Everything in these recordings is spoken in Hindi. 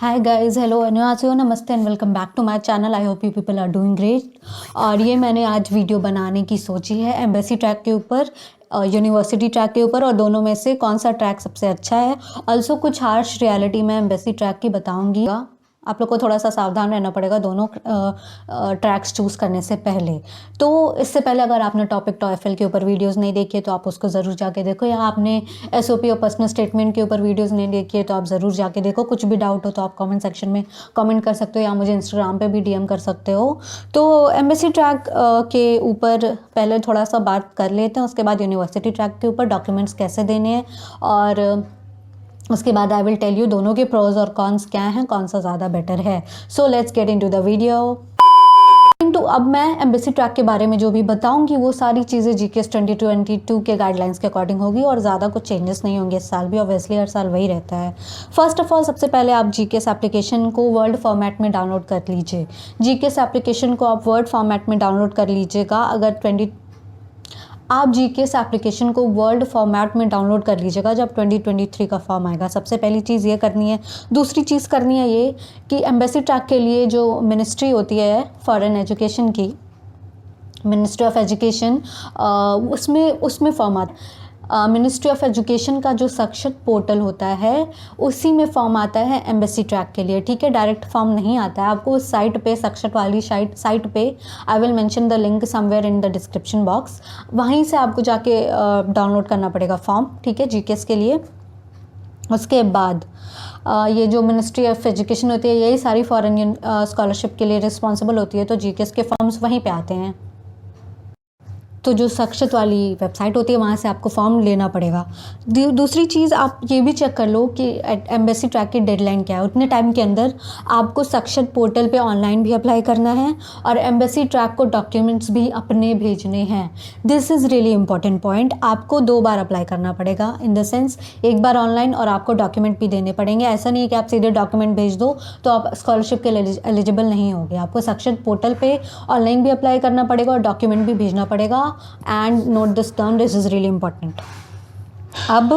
हाय गाइस, हेलो, अन्यवासेयो, नमस्ते and welcome back to my channel. I hope you people are doing great. और ये मैंने आज वीडियो बनाने की सोची है एम्बेसी ट्रैक के ऊपर, यूनिवर्सिटी ट्रैक के ऊपर, और दोनों में से कौन सा ट्रैक सबसे अच्छा है। ऑल्सो कुछ हार्श रियलिटी मैं एम्बेसी ट्रैक की बताऊंगी। आप लोग को थोड़ा सा सावधान रहना पड़ेगा दोनों ट्रैक्स चूज़ करने से पहले। तो इससे पहले अगर आपने टॉपिक टॉएफएल के ऊपर वीडियोस नहीं देखी है तो आप उसको ज़रूर जाके देखो, या आपने एसओपी और पर्सनल स्टेटमेंट के ऊपर वीडियोस नहीं देखी है तो आप ज़रूर जाके देखो। कुछ भी डाउट हो तो आप कमेंट सेक्शन में कमेंट कर सकते हो, या मुझे इंस्टाग्राम पे भी डीएम कर सकते हो। तो एम्बेसी ट्रैक के ऊपर पहले थोड़ा सा बात कर लेते हैं, उसके बाद यूनिवर्सिटी ट्रैक के ऊपर डॉक्यूमेंट्स कैसे देने हैं, और उसके बाद आई विल टेल यू दोनों के प्रोज और कॉन्स क्या हैं, कौन सा ज़्यादा बेटर है। So let's get into the video. तो अब मैं एम्बेसी ट्रैक के बारे में जो भी बताऊंगी वो सारी चीज़ें जीकेएस 2022 के गाइडलाइंस के अकॉर्डिंग होगी, और ज़्यादा कुछ चेंजेस नहीं होंगे इस साल भी। ऑब्वियसली हर साल वही रहता है। फर्स्ट ऑफ ऑल, सबसे पहले आप जीकेएस एप्लीकेशन को वर्ड फॉर्मेट में डाउनलोड कर लीजिए। जीकेएस एप्लीकेशन को आप वर्ड फॉर्मेट में डाउनलोड कर लीजिएगा। अगर आप जीकेएस एप्लीकेशन को वर्ड फॉर्मेट में डाउनलोड कर लीजिएगा जब 2023 का फॉर्म आएगा। सबसे पहली चीज़ ये करनी है। दूसरी चीज़ करनी है ये कि एम्बेसी ट्रैक के लिए जो मिनिस्ट्री होती है फॉरेन एजुकेशन की, मिनिस्ट्री ऑफ एजुकेशन, उसमें फॉर्म आता। मिनिस्ट्री ऑफ एजुकेशन का जो सक्षत पोर्टल होता है उसी में फॉर्म आता है एम्बेसी ट्रैक के लिए, ठीक है। डायरेक्ट फॉर्म नहीं आता है आपको उस साइट पे, सक्षत वाली साइट पे। I will mention the link somewhere in the description box. वहीं से आपको जाके डाउनलोड करना पड़ेगा फॉर्म, ठीक है, जीकेएस के लिए। उसके बाद ये जो मिनिस्ट्री ऑफ एजुकेशन होती है यही सारी फॉरेन स्कॉलरशिप के लिए रिस्पॉन्सिबल होती है, तो जीकेएस के फॉर्म्स वहीं पे आते हैं। तो जो सक्षत वाली वेबसाइट होती है वहाँ से आपको फॉर्म लेना पड़ेगा। दूसरी चीज़, आप ये भी चेक कर लो कि एम्बेसी ट्रैक की डेडलाइन क्या है। उतने टाइम के अंदर आपको सक्षत पोर्टल पे ऑनलाइन भी अप्लाई करना है, और एम्बेसी ट्रैक को डॉक्यूमेंट्स भी अपने भेजने हैं। This is really important point. आपको 2 बार अप्लाई करना पड़ेगा, इन द सेंस एक बार ऑनलाइन और आपको डॉक्यूमेंट भी देने पड़ेंगे। ऐसा नहीं है कि आप सीधे डॉक्यूमेंट भेज दो तो आप स्कॉलरशिप के लिए एलिजिबल नहीं होगे। आपको सक्षत पोर्टल पे ऑनलाइन भी अप्लाई करना पड़ेगा और डॉक्यूमेंट भी भेजना पड़ेगा। And note this down, this is really important. अब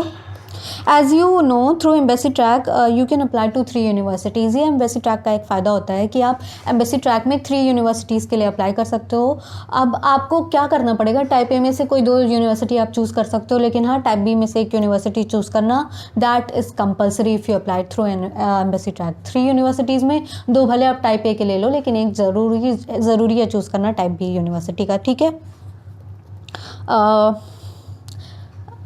as you know, through embassy track you can apply to 3 universities. ये एम्बेसी ट्रैक का एक फ़ायदा होता है कि आप एम्बेसी ट्रैक में 3 यूनिवर्सिटीज़ के लिए अप्लाई कर सकते हो। अब आपको क्या करना पड़ेगा, टाइप ए में से कोई 2 यूनिवर्सिटी आप चूज़ कर सकते हो, लेकिन हाँ, टाइप बी में से 1 यूनिवर्सिटी चूज़ करना, that is compulsory if you apply through embassy track. 3 universities में 2 भले आप टाइप ए के ले लो, लेकिन एक ज़रूरी है चूज़ करना टाइप बी यूनिवर्सिटी का, ठीक है।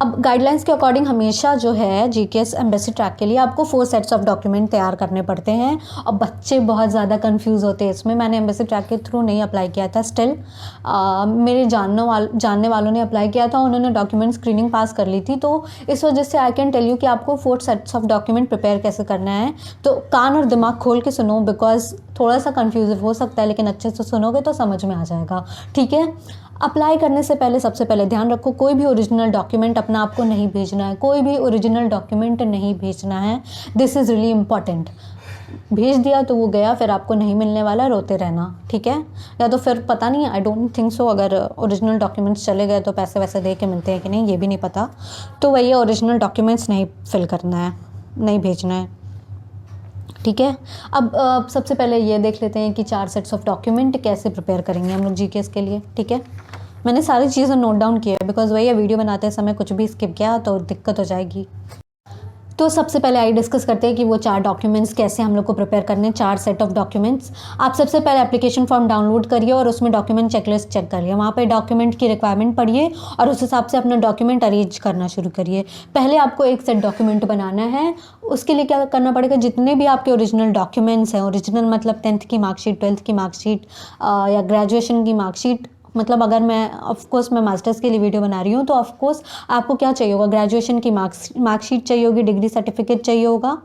अब गाइडलाइंस के अकॉर्डिंग हमेशा जो है जीकेएस एम्बेसी ट्रैक के लिए आपको 4 सेट्स ऑफ डॉक्यूमेंट तैयार करने पड़ते हैं, और बच्चे बहुत ज़्यादा कंफ्यूज होते हैं इसमें। मैंने एम्बेसी ट्रैक के थ्रू नहीं अप्लाई किया था, स्टिल मेरे जानने वालों ने अप्लाई किया था, उन्होंने डॉक्यूमेंट स्क्रीनिंग पास कर ली थी। तो इस वजह से आई कैन टेल यू कि आपको 4 सेट्स ऑफ डॉक्यूमेंट प्रिपेयर कैसे करना है। तो कान और दिमाग खोल के सुनो, बिकॉज थोड़ा सा कन्फ्यूज हो सकता है, लेकिन अच्छे से सुनोगे तो समझ में आ जाएगा, ठीक है। अप्लाई करने से पहले सबसे पहले ध्यान रखो, कोई भी ओरिजिनल डॉक्यूमेंट अपना आपको नहीं भेजना है। कोई भी ओरिजिनल डॉक्यूमेंट नहीं भेजना है। This is really important. भेज दिया तो वो गया, फिर आपको नहीं मिलने वाला, रोते रहना, ठीक है। या तो फिर पता नहीं, आई डोंट थिंक सो, अगर ओरिजिनल डॉक्यूमेंट्स चले गए तो पैसे वैसे दे के मिलते हैं कि नहीं ये भी नहीं पता। तो वही ओरिजिनल डॉक्यूमेंट्स नहीं फिल करना है, नहीं भेजना है, ठीक है। अब सबसे पहले ये देख लेते हैं कि 4 सेट्स ऑफ डॉक्यूमेंट कैसे प्रिपेयर करेंगे हम लोग जीकेएस के लिए, ठीक है। मैंने सारी चीज़ें नोट डाउन की है, बिकॉज वही वीडियो बनाते समय कुछ भी स्किप किया तो दिक्कत हो जाएगी। तो सबसे पहले आई डिस्कस करते हैं कि वो 4 डॉक्यूमेंट्स कैसे हम लोग को प्रिपेयर करने हैं। 4 सेट ऑफ डॉक्यूमेंट्स। आप सबसे पहले एप्लीकेशन फॉर्म डाउनलोड करिए और उसमें डॉक्यूमेंट चेकलिस्ट चेक करिए। वहाँ पे डॉक्यूमेंट की रिक्वायरमेंट पढ़िए और उस हिसाब से अपना डॉक्यूमेंट अरेंज करना शुरू करिए। पहले आपको एक सेट डॉक्यूमेंट बनाना है। उसके लिए क्या करना पड़ेगा, जितने भी आपके ओरिजिनल डॉक्यूमेंट्स हैं, ओरिजिनल मतलब 10th की मार्कशीट, 12th की मार्कशीट, या ग्रेजुएशन की मार्कशीट, मतलब अगर मैं ऑफकोर्स मैं मास्टर्स के लिए वीडियो बना रही हूँ तो ऑफकोर्स आपको क्या चाहिए होगा, ग्रेजुएशन की मार्कशीट चाहिए होगी, डिग्री सर्टिफिकेट चाहिए होगा,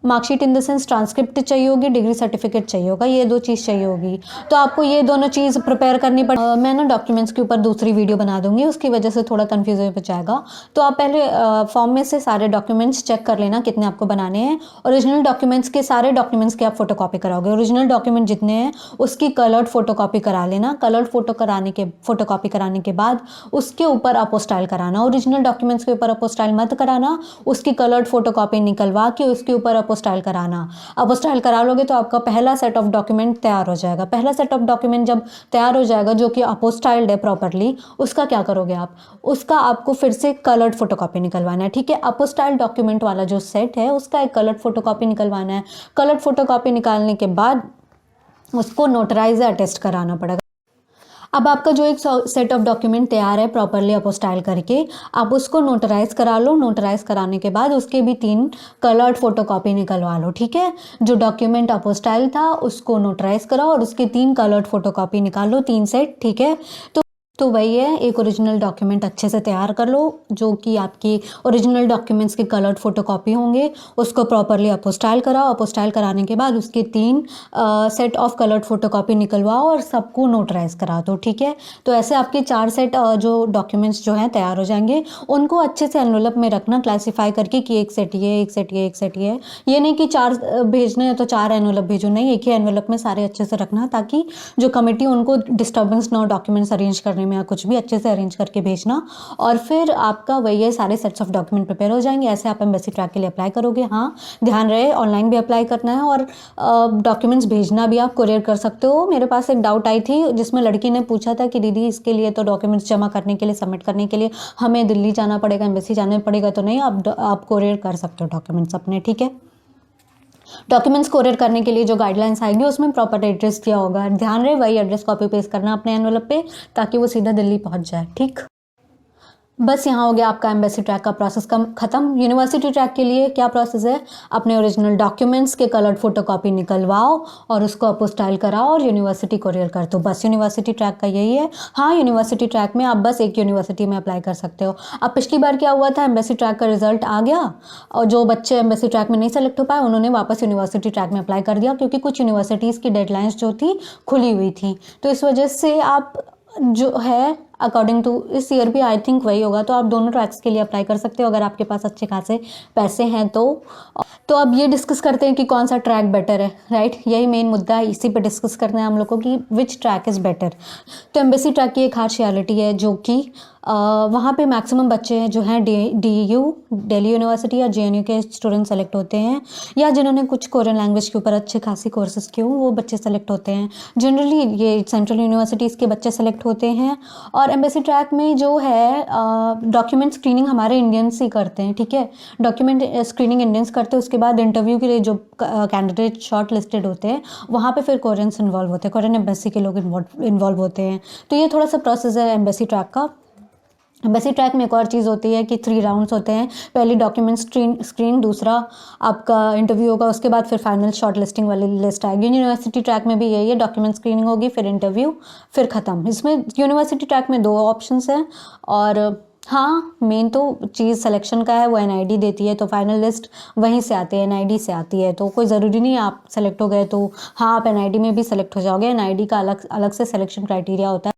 marksheet in the sense transcript चाहिए होगी, डिग्री सर्टिफिकेट चाहिए होगा, ये 2 चीज़ चाहिए होगी। तो आपको ये दोनों चीज़ प्रिपेयर करनी पड़ेगी। मैं ना डॉक्यूमेंट्स के ऊपर दूसरी वीडियो बना दूंगी, उसकी वजह से थोड़ा कन्फ्यूजन हो जाएगा। तो आप पहले फॉर्म में से सारे डॉक्यूमेंट्स चेक कर लेना कितने आपको बनाने हैं। ओरिजिनल डॉक्यूमेंट्स के, सारे डॉक्यूमेंट्स के आप फोटोकॉपी कराओगे। ओरिजिनल डॉक्यूमेंट जितने हैं उसकी कलर्ड फोटोकॉपी करा लेना। कलर्ड फोटोकॉपी कराने के बाद उसके ऊपर अपोस्टाइल कराना। ओरिजिनल डॉक्यूमेंट्स के ऊपर अपोस्टाइल मत कराना, उसकी कलर्ड फोटोकॉपी निकलवा के उसके ऊपर अपोस्टाइल कराना। अपोस्टाइल करा लोगे तो आपका पहला सेट ऑफ डॉक्यूमेंट तैयार हो जाएगा। पहला सेट ऑफ डॉक्यूमेंट जब तैयार हो जाएगा जो कि अपोस्टाइल्ड है प्रॉपरली, उसका क्या करोगे आप, उसका आपको फिर से कलर्ड फोटोकॉपी निकलवाना है। ठीक है, अपोस्टाइल्ड डॉक्यूमेंट वाला जो सेट है उसका एक कलर्ड फोटोकॉपी निकलवाना है। कलर्ड फोटोकॉपी निकालने के बाद उसको नोटराइज अटेस्ट कराना पड़ेगा। अब आपका जो एक सेट ऑफ डॉक्यूमेंट तैयार है प्रॉपरली अपोस्टाइल करके, आप उसको नोटराइज करा लो। नोटराइज कराने के बाद उसके भी 3 कलर्ड फोटोकॉपी निकलवा लो। ठीक है, जो डॉक्यूमेंट अपोस्टाइल था उसको नोटराइज कराओ और उसके 3 कलर्ड फोटोकॉपी निकाल लो, 3 सेट। ठीक है, तो वही है, एक ओरिजिनल डॉक्यूमेंट अच्छे से तैयार कर लो जो कि आपकी ओरिजिनल डॉक्यूमेंट्स के कलर्ड फोटोकॉपी होंगे, उसको प्रॉपरली अपोस्टाइल कराओ। अपोस्टाइल कराने के बाद उसके 3 सेट ऑफ कलर्ड फोटोकॉपी निकलवाओ और सबको नोटराइज करा दो। ठीक है, तो ऐसे आपके 4 सेट जो डॉक्यूमेंट्स जो हैं तैयार हो जाएंगे। उनको अच्छे से एनवेलप में रखना, क्लासीफाई करके कि एक सेट ये, एक सेट ये, एक सेट ये। ये नहीं कि 4 भेजने हैं तो 4 एनवेलप भेजो, नहीं, एक ही एनवेलप में सारे अच्छे से रखना ताकि जो कमेटी उनको डिस्टर्बेंस ना हो डॉक्यूमेंट्स अरेंज करने में, या कुछ भी अच्छे से अरेंज करके भेजना। और फिर आपका वही है, सारे सेट्स ऑफ डॉक्यूमेंट प्रिपेयर हो जाएंगे। ऐसे आप एम्बेसी ट्रैक के लिए अप्लाई करोगे। हाँ, ध्यान रहे ऑनलाइन भी अप्लाई करना है और डॉक्यूमेंट्स भेजना भी आप कोरियर कर सकते हो। मेरे पास एक डाउट आई थी जिसमें लड़की ने पूछा था कि दीदी इसके लिए तो डॉक्यूमेंट्स जमा करने के लिए, सबमिट करने के लिए हमें दिल्ली जाना पड़ेगा, एम्बेसी जाना पड़ेगा। तो नहीं, आप कोरियर कर सकते हो डॉक्यूमेंट्स अपने। ठीक है, डॉक्यूमेंट्स कोरियर करने के लिए जो गाइडलाइंस आएंगे उसमें प्रॉपर एड्रेस दिया होगा। ध्यान रहे वही एड्रेस कॉपी पेस्ट करना अपने एनवेलप पे ताकि वो सीधा दिल्ली पहुंच जाए। ठीक, बस यहाँ हो गया आपका एम्बेसी ट्रैक का प्रोसेस खत्म। यूनिवर्सिटी ट्रैक के लिए क्या प्रोसेस है, अपने ओरिजिनल डॉक्यूमेंट्स के कलर्ड फोटोकॉपी निकलवाओ और उसको अपोस्टाइल कराओ और यूनिवर्सिटी कोरियर कर दो। बस यूनिवर्सिटी ट्रैक का यही है। हाँ, यूनिवर्सिटी ट्रैक में आप बस एक यूनिवर्सिटी में अप्लाई कर सकते हो। अब पिछली बार क्या हुआ था, एम्बेसी ट्रैक का रिजल्ट आ गया और जो बच्चे एम्बेसी ट्रैक में नहीं सेलेक्ट हो पाए उन्होंने वापस यूनिवर्सिटी ट्रैक में अप्लाई कर दिया, क्योंकि कुछ यूनिवर्सिटीज़ की डेडलाइंस जो थी खुली हुई थी। तो इस वजह से आप जो है अकॉर्डिंग टू इस ईयर भी आई थिंक वही होगा, तो आप दोनों ट्रैक्स के लिए अप्लाई कर सकते हो अगर आपके पास अच्छे खासे पैसे हैं तो अब ये डिस्कस करते हैं कि कौन सा ट्रैक बेटर है। राइट, यही मेन मुद्दा है, इसी पे डिस्कस करना है हम लोग को कि विच ट्रैक इज़ बेटर। तो एम्बेसी ट्रैक की एक खासियलिटी है जो कि वहाँ पे मैक्सिमम बच्चे हैं जो हैं DU दिल्ली यूनिवर्सिटी या JNU के स्टूडेंट सेलेक्ट होते हैं, या जिन्होंने कुछ कोरियन लैंग्वेज के ऊपर अच्छे खासी कोर्सेज किए हों वो बच्चे सेलेक्ट होते हैं। जनरली ये सेंट्रल यूनिवर्सिटीज़ के बच्चे सेलेक्ट होते हैं। और एम्बेसी ट्रैक में जो है डॉक्यूमेंट स्क्रीनिंग हमारे इंडियंस ही करते हैं। ठीक है, डॉक्यूमेंट स्क्रीनिंग इंडियंस करते हैं। उसके बाद इंटरव्यू के लिए जो कैंडिडेट शॉर्ट लिस्टेड होते हैं वहाँ पे फिर कोरियंस इन्वॉल्व होते हैं, कोरियन एम्बेसी के लोग इन्वॉल्व होते हैं। तो ये थोड़ा सा प्रोसेस है एम्बेसी ट्रैक का। एम्बेसी ट्रैक में एक और चीज़ होती है कि 3 राउंड्स होते हैं। पहली डॉक्यूमेंट स्क्रीन, दूसरा आपका इंटरव्यू होगा, उसके बाद फिर फाइनल शॉर्ट लिस्टिंग वाली लिस्ट आएगी। यूनिवर्सिटी ट्रैक में भी यही है, डॉक्यूमेंट स्क्रीनिंग होगी, फिर इंटरव्यू, फिर ख़त्म। इसमें यूनिवर्सिटी ट्रैक में 2 ऑप्शंस हैं और हाँ, मेन तो चीज़ सिलेक्शन का है, वो NID देती है, तो फाइनल लिस्ट वहीं से आती है, NID से आती है। तो कोई ज़रूरी नहीं है आप सेलेक्ट हो गए तो हाँ आप NID में भी सेलेक्ट हो जाओगे। NID का अलग से सिलेक्शन क्राइटेरिया होता है।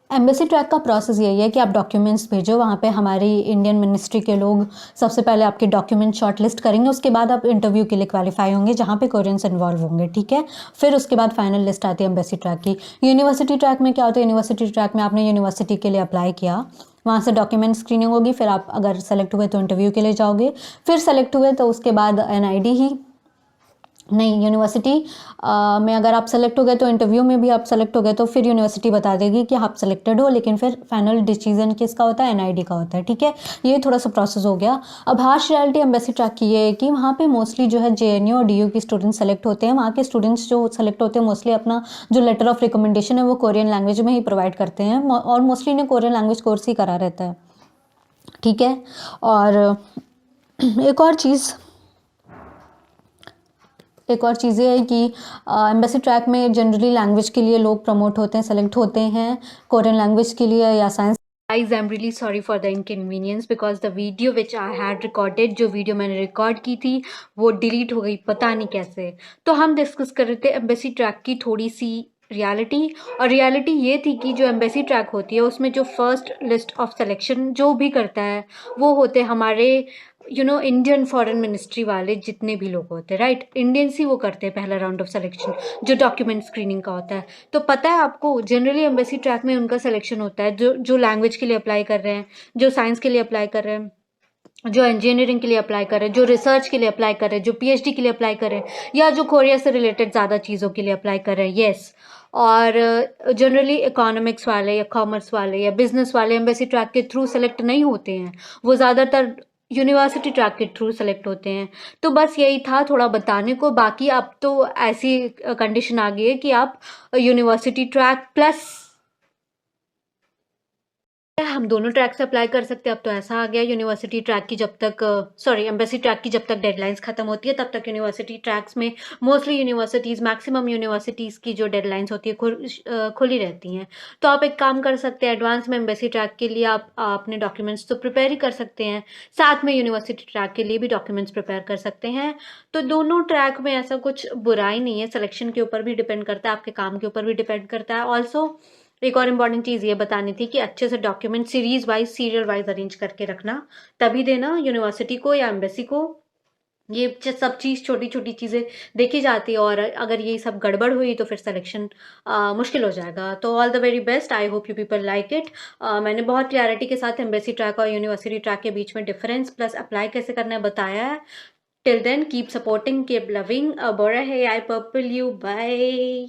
एम्बेसी ट्रैक का प्रोसेस यही है कि आप डॉक्यूमेंट्स भेजो, वहाँ पे हमारी इंडियन मिनिस्ट्री के लोग सबसे पहले आपके डॉक्यूमेंट शॉर्ट लिस्ट करेंगे, उसके बाद आप इंटरव्यू के लिए क्वालिफाई होंगे जहाँ पे कोरियंस इन्वॉल्व होंगे। ठीक है, फिर उसके बाद फाइनल लिस्ट आती है एम्बेसी ट्रैक की। यूनिवर्सिटी ट्रैक में क्या होता है, यूनिवर्सिटी ट्रैक में आपने यूनिवर्सिटी के लिए अप्लाई किया, वहाँ से डॉक्यूमेंट स्क्रीनिंग होगी, फिर आप अगर सेलेक्ट हुए तो इंटरव्यू के लिए जाओगे, फिर सेलेक्ट हुए तो उसके बाद NID ही नहीं, यूनिवर्सिटी में अगर आप सेलेक्ट हो गए तो इंटरव्यू में भी आप सेलेक्ट हो गए तो फिर यूनिवर्सिटी बता देगी कि आप सेलेक्टेड हो, लेकिन फिर फाइनल डिसीजन किसका होता है, NID का होता है। ठीक है, ये थोड़ा सा प्रोसेस हो गया। अब हार्श रियलिटी एम्बेसी ट्रैक की ये है कि वहाँ पे मोस्टली जो है JNU और DU के स्टूडेंट्स सेलेक्ट होते हैं। वहाँ के स्टूडेंट्स जो सेलेक्ट होते हैं मोस्टली अपना जो लेटर ऑफ रिकमेंडेशन है वो कोरियन लैंग्वेज में ही प्रोवाइड करते हैं और मोस्टली ने कोरियन लैंग्वेज कोर्स ही करा रहता है। ठीक है, और एक और चीज़ ये है कि एम्बेसी ट्रैक में जनरली लैंग्वेज के लिए लोग प्रमोट होते हैं, सेलेक्ट होते हैं कोरियन लैंग्वेज के लिए या science. Guys, I'm really sorry for the inconvenience because the video which I had recorded, जो वीडियो मैंने रिकॉर्ड की थी वो डिलीट हो गई, पता नहीं कैसे। तो हम डिस्कस कर रहे थे एम्बेसी ट्रैक की थोड़ी सी रियलिटी, और रियलिटी ये थी कि जो एम्बेसी ट्रैक होती है उसमें जो फर्स्ट लिस्ट ऑफ सिलेक्शन जो भी करता है वो होते हमारे इंडियन फॉरेन मिनिस्ट्री वाले जितने भी लोग होते हैं। राइट, इंडियंस ही वो करते हैं पहला राउंड ऑफ सिलेक्शन जो डॉक्यूमेंट स्क्रीनिंग का होता है। तो पता है आपको जनरली एम्बेसी ट्रैक में उनका सिलेक्शन होता है जो लैंग्वेज के लिए अप्लाई कर रहे हैं, जो साइंस के लिए अप्लाई कर रहे हैं, जो इंजीनियरिंग के लिए अप्लाई करें, जो रिसर्च के लिए अप्लाई करें, जो पीएचडी के लिए अप्लाई करें, या जो कोरिया से रिलेटेड ज़्यादा चीज़ों के लिए अप्लाई करें, येस। और जनरली इकोनॉमिक्स वाले या कॉमर्स वाले या बिजनेस वाले एम्बेसी ट्रैक के थ्रू सेलेक्ट नहीं होते हैं, वो ज़्यादातर यूनिवर्सिटी ट्रैक के थ्रू सेलेक्ट होते हैं। तो बस यही था थोड़ा बताने को। बाकी अब तो ऐसी कंडीशन आ गई है कि आप यूनिवर्सिटी ट्रैक प्लस हम दोनों ट्रैक से अप्लाई कर सकते हैं। अब तो ऐसा आ गया यूनिवर्सिटी ट्रैक की जब तक एम्बेसी ट्रैक की जब तक डेडलाइंस खत्म होती है तब तक यूनिवर्सिटी ट्रैक्स में मोस्टली यूनिवर्सिटीज़ मैक्सिमम यूनिवर्सिटीज़ की जो डेडलाइंस होती है खुली रहती हैं। तो आप एक काम कर सकते हैं, एडवांस में एम्बेसी ट्रैक के लिए आप अपने डॉक्यूमेंट्स तो प्रिपेयर ही कर सकते हैं, साथ में यूनिवर्सिटी ट्रैक के लिए भी डॉक्यूमेंट्स प्रिपेयर कर सकते हैं। तो दोनों ट्रैक में ऐसा कुछ बुराई नहीं है, सिलेक्शन के ऊपर भी डिपेंड करता है, आपके काम के ऊपर भी डिपेंड करता है। ऑल्सो एक और इम्पॉर्टेंट चीज़ ये बतानी थी कि अच्छे से document series wise serial wise arrange करके रखना, तभी देना यूनिवर्सिटी को या एम्बेसी को। ये सब चीज़ छोटी छोटी चीज़ें देखी जाती है, और अगर ये सब गड़बड़ हुई तो फिर सिलेक्शन मुश्किल हो जाएगा। तो all the very best, I hope you people like it. मैंने बहुत क्लैरिटी के साथ एम्बेसी ट्रैक और यूनिवर्सिटी ट्रैक के बीच में डिफरेंस प्लस अप्लाई कैसे करना है बताया है। Till then keep supporting, keep loving, बोरा है आई पर्पल यू, बाय।